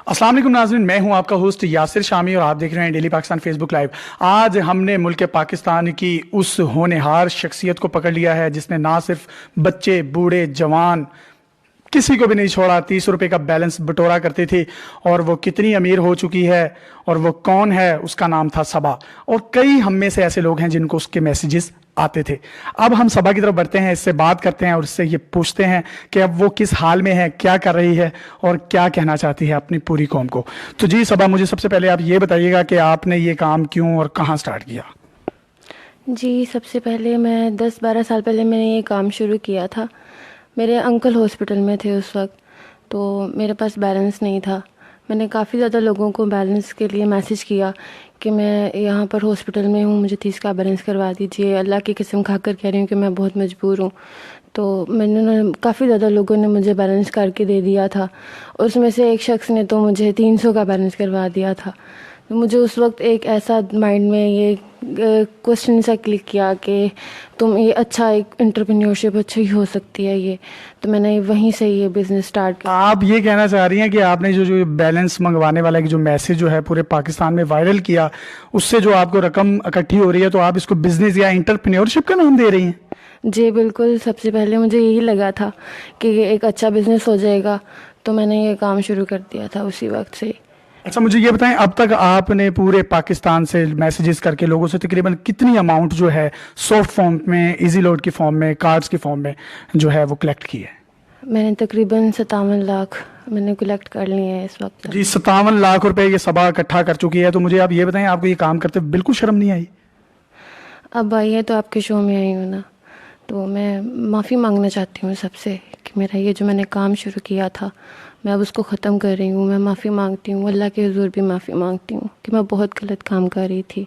السلام علیکم ناظرین، میں ہوں آپ کا ہوسٹ یاسر شامی اور آپ دیکھ رہے ہیں ڈیلی پاکستان فیس بک لائیو۔ آج ہم نے ملک پاکستان کی اس ہونہار شخصیت کو پکڑ لیا ہے جس نے نہ صرف بچے، بوڑھے، جوان کسی کو بھی نہیں چھوڑا، 30 روپے کا بیلنس بٹورا کرتی تھی، اور وہ کتنی امیر ہو چکی ہے اور وہ کون ہے؟ اس کا نام تھا صبا، اور کئی ہم میں سے ایسے لوگ ہیں جن کو اس کے میسیجز آتے تھے۔ اب ہم صبا کی طرف بڑھتے ہیں، اس سے بات کرتے ہیں اور اس سے یہ پوچھتے ہیں کہ اب وہ کس حال میں ہے، کیا کر رہی ہے اور کیا کہنا چاہتی ہے اپنی پوری قوم کو۔ تو جی صبا، مجھے سب سے پہلے آپ یہ بتائیے گا کہ آپ نے یہ کام کیوں اور کہاں سٹارٹ کیا؟ جی، سب سے پہلے میں 10-12 سال پہلے میں نے یہ کام شروع کیا تھا۔ میرے انکل ہاسپٹل میں تھے اس وقت، تو میرے پاس بیلنس نہیں تھا۔ میں نے کافی زیادہ لوگوں کو بیلنس کے لیے میسیج کیا کہ میں یہاں پر ہاسپٹل میں ہوں، مجھے 30 کا بیلنس کروا دیجیے، اللہ کی قسم کھا کر کہہ رہی ہوں کہ میں بہت مجبور ہوں۔ تو میں نے کافی زیادہ لوگوں نے مجھے بیلنس کر کے دے دیا تھا، اس میں سے ایک شخص نے تو مجھے 300 کا بیلنس کروا دیا تھا۔ مجھے اس وقت ایک ایسا مائنڈ میں یہ کوشچن سا کلک کیا کہ تم یہ اچھا ایک انٹرپرینیورشپ اچھی ہو سکتی ہے یہ، تو میں نے وہیں سے یہ بزنس سٹارٹ کیا۔ آپ یہ کہنا چاہ رہی ہیں کہ آپ نے جو بیلنس منگوانے والا جو میسج جو ہے پورے پاکستان میں وائرل کیا، اس سے جو آپ کو رقم اکٹھی ہو رہی ہے، تو آپ اس کو بزنس یا انٹرپرینیورشپ کا نام دے رہی ہیں؟ جی بالکل، سب سے پہلے مجھے یہی لگا تھا کہ یہ ایک اچھا بزنس ہو جائے گا، تو میں نے یہ کام شروع کر دیا تھا اسی وقت سے۔ اچھا، مجھے یہ بتائیں، اب تک آپ نے پورے پاکستان سے میسیجز کر کے لوگوں سے تقریباً کتنی اماؤنٹ جو ہے سافٹ فارم میں، ایزی لوڈ کی فارم میں، کارڈز کی فارم میں جو ہے وہ کلیکٹ کی ہے؟ میں نے تقریباً 57 لاکھ میں نے کلیکٹ کر لیے ہیں اس وقت تک۔ جی 57 لاکھ روپے یہ صبا اکٹھا کر چکی ہے۔ تو مجھے آپ یہ بتائیں، آپ کو یہ کام کرتے بالکل شرم نہیں آئی؟ اب آئی ہے تو آپ کے شو میں آئی ہوں نا، تو میں معافی مانگنا چاہتی ہوں سب سے کہ میرا یہ جو میں نے کام شروع کیا تھا میں اب اس کو ختم کر رہی ہوں۔ میں معافی مانگتی ہوں، اللہ کے حضور بھی معافی مانگتی ہوں کہ میں بہت غلط کام کر رہی تھی۔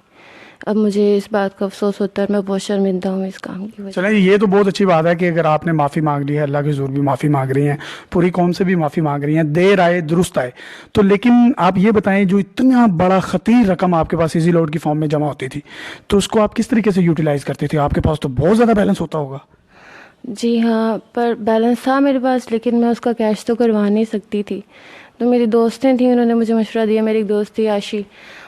اب مجھے اس بات کا افسوس ہوتا ہے، میں بہت شرمندہ ہوں اس کام کی وجہ۔ چلیں، یہ تو بہت اچھی بات ہے کہ اگر آپ نے معافی مانگ لی ہے، اللہ کے حضور بھی معافی مانگ رہی ہیں، پوری قوم سے بھی معافی مانگ رہی ہیں، دیر آئے درست آئے۔ تو لیکن آپ یہ بتائیں، جو اتنا بڑا خطیر رقم آپ کے پاس ایزی لوڈ کی فارم میں جمع ہوتی تھی، تو اس کو آپ کس طریقے سے یوٹیلائز کرتے تھے؟ آپ کے پاس تو بہت زیادہ بیلنس ہوتا ہوگا۔ جی ہاں، پر بیلنس تھا میرے پاس، لیکن میں اس کا کیش تو کروا نہیں سکتی تھی۔ تو میری دوستیں تھیں، انہوں نے مجھے مشورہ دیا۔ میری ایک دوست تھی عاشی،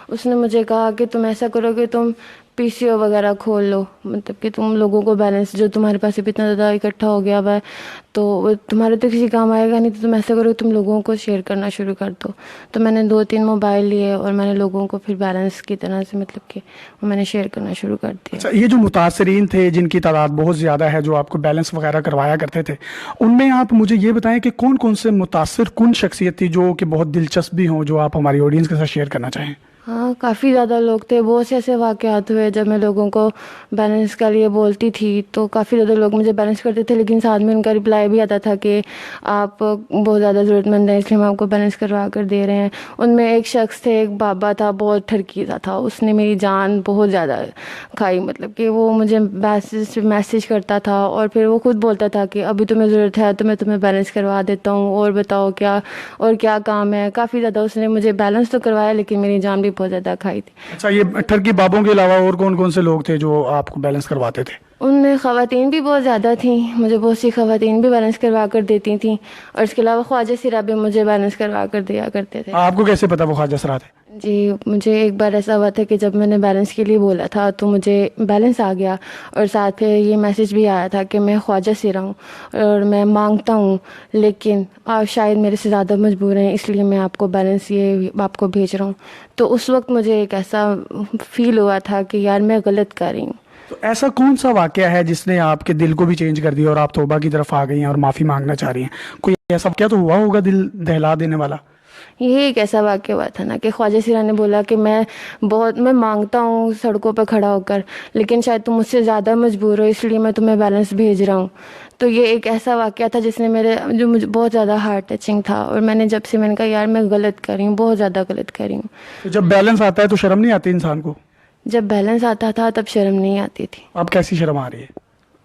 اس نے مجھے کہا کہ تم ایسا کرو کہ تم پی سی او وغیرہ کھول لو، مطلب کہ تم لوگوں کو بیلنس جو تمہارے پاس اب اتنا زیادہ اکٹھا ہو گیا ہوا ہے تو وہ تمہارے تو کسی کام آئے گا نہیں، تو تم ایسا کرو تم لوگوں کو شیئر کرنا شروع کر دو۔ تو میں نے 2-3 موبائل لیے اور میں نے لوگوں کو پھر بیلنس کی طرح سے مطلب کہ وہ میں نے شیئر کرنا شروع کر دیا۔ اچھا، یہ جو متاثرین تھے جن کی تعداد بہت زیادہ ہے، جو آپ کو بیلنس وغیرہ کروایا کرتے تھے، ان میں آپ مجھے یہ بتائیں کہ کون کون سے متاثر کن شخصیت تھی جو کہ بہت دلچسپ بھی ہوں، جو آپ ہماری آڈینس کے ساتھ شیئر کرنا چاہیں؟ ہاں، کافی زیادہ لوگ تھے۔ بہت سے ایسے واقعات ہوئے جب میں لوگوں کو بیلنس کے لیے بولتی تھی تو کافی زیادہ لوگ مجھے بیلنس کرتے تھے، لیکن ساتھ میں ان کا رپلائی بھی آتا تھا کہ آپ بہت زیادہ ضرورت مند ہیں، اس لیے ہم آپ کو بیلنس کروا کر دے رہے ہیں۔ ان میں ایک شخص تھے، ایک بابا تھا، بہت ٹھرکیزا تھا، اس نے میری جان بہت زیادہ کھائی۔ مطلب کہ وہ مجھے میسیج کرتا تھا اور پھر وہ خود بولتا تھا کہ ابھی تمہیں ضرورت ہے تو میں تمہیں بیلنس کروا دیتا ہوں، اور بتاؤ کیا اور کیا کام ہے۔ کافی زیادہ اس نے مجھے بیلنس تو کروایا، لیکن میری جان بھی بہت زیادہ کھائی تھی۔ اچھا، یہ ٹھرکی بابوں کے علاوہ اور کون کون سے لوگ تھے جو آپ کو بیلنس کرواتے تھے؟ ان میں خواتین بھی بہت زیادہ تھیں، مجھے بہت سی خواتین بھی بیلنس کروا کر دیتی تھیں، اور اس کے علاوہ خواجہ سرا بھی مجھے بیلنس کروا کر دیا کرتے تھے۔ آپ کو کیسے پتا وہ خواجہ سرا تھے؟ جی، مجھے ایک بار ایسا ہوا تھا کہ جب میں نے بیلنس کے لیے بولا تھا تو مجھے بیلنس آ گیا، اور ساتھ پہ یہ میسیج بھی آیا تھا کہ میں خواجہ سرا ہوں اور میں مانگتا ہوں، لیکن آپ شاید میرے سے زیادہ مجبور ہیں، اس لیے میں آپ کو بیلنس یہ آپ کو بھیج رہا ہوں۔ تو اس وقت مجھے ایک ایسا فیل ہوا تھا کہ یار میں غلط کر رہی ہوں۔ تو ایسا کون سا واقعہ ہے جس نے آپ کے دل کو بھی چینج کر دیا اور آپ توبہ کی طرف آ گئی ہیں اور معافی مانگنا چاہ رہی ہیں؟ کوئی ایسا کیا تو ہوا ہوگا دل دہلا دینے والا؟ یہ ایک ایسا واقعہ ہوا تھا نا کہ خواجہ سرا نے بولا کہ میں مانگتا ہوں سڑکوں پہ کھڑا ہو کر، لیکن شاید تم مجھ سے زیادہ مجبور ہو، اس لیے میں تمہیں بیلنس بھیج رہا ہوں۔ تو یہ ایک ایسا واقعہ تھا جس نے جو مجھے بہت زیادہ ہارٹ ٹچنگ تھا، اور میں نے جب سے میں نے کہا یار میں غلط کر رہی ہوں، بہت زیادہ غلط کر رہی ہوں۔ تو جب بیلنس آتا ہے تو شرم نہیں آتی انسان کو؟ جب بیلنس آتا تھا تب شرم نہیں آتی تھی۔ اب کیسی شرم آ رہی ہے؟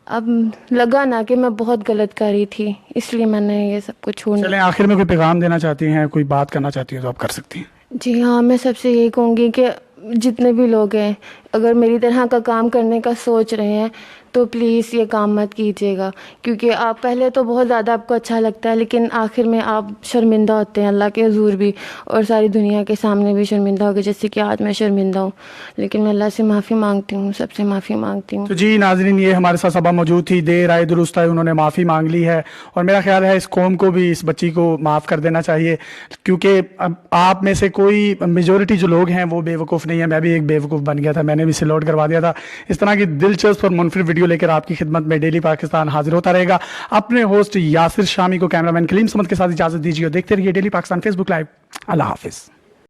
اب لگا نا کہ میں بہت غلط کر رہی تھی، اس لیے میں نے یہ سب کچھ چھوڑ۔ چلیں، آخر میں کوئی پیغام دینا چاہتی ہیں، کوئی بات کرنا چاہتی ہیں تو آپ کر سکتی ہیں۔ جی ہاں، میں سب سے یہی کہوں گی کہ جتنے بھی لوگ ہیں اگر میری طرح کا کام کرنے کا سوچ رہے ہیں تو پلیز یہ کام مت کیجیے گا، کیونکہ آپ پہلے تو بہت زیادہ آپ کو اچھا لگتا ہے، لیکن آخر میں آپ شرمندہ ہوتے ہیں اللہ کے حضور بھی اور ساری دنیا کے سامنے بھی شرمندہ ہو گئے، جیسے کہ آج میں شرمندہ ہوں. لیکن میں اللہ سے معافی مانگتی ہوں، سب سے معافی مانگتی ہوں. تو جی ناظرین، یہ ہمارے ساتھ صبا موجود تھی، دیر آئے درست آئے، انہوں نے معافی مانگ لی ہے، اور میرا خیال ہے اس قوم کو بھی اس بچی کو معاف کر دینا چاہیے، کیونکہ آپ میں سے کوئی میجورٹی جو لوگ ہیں وہ بے وقوف نہیں ہے. میں بھی ایک بے وقوف بن گیا تھا، میں نے بھی اسے لوڈ کروا دیا تھا. اس طرح کی دلچسپ اور منفرد ویڈیو لے کر آپ کی خدمت میں ڈیلی پاکستان حاضر ہوتا رہے گا. اپنے ہوسٹ یاسر شامی کو کیمرہ مین کلیم سمد کے ساتھ اجازت دیجیے، دیکھتے رہیے ڈیلی پاکستان فیس بک لائیو. اللہ حافظ.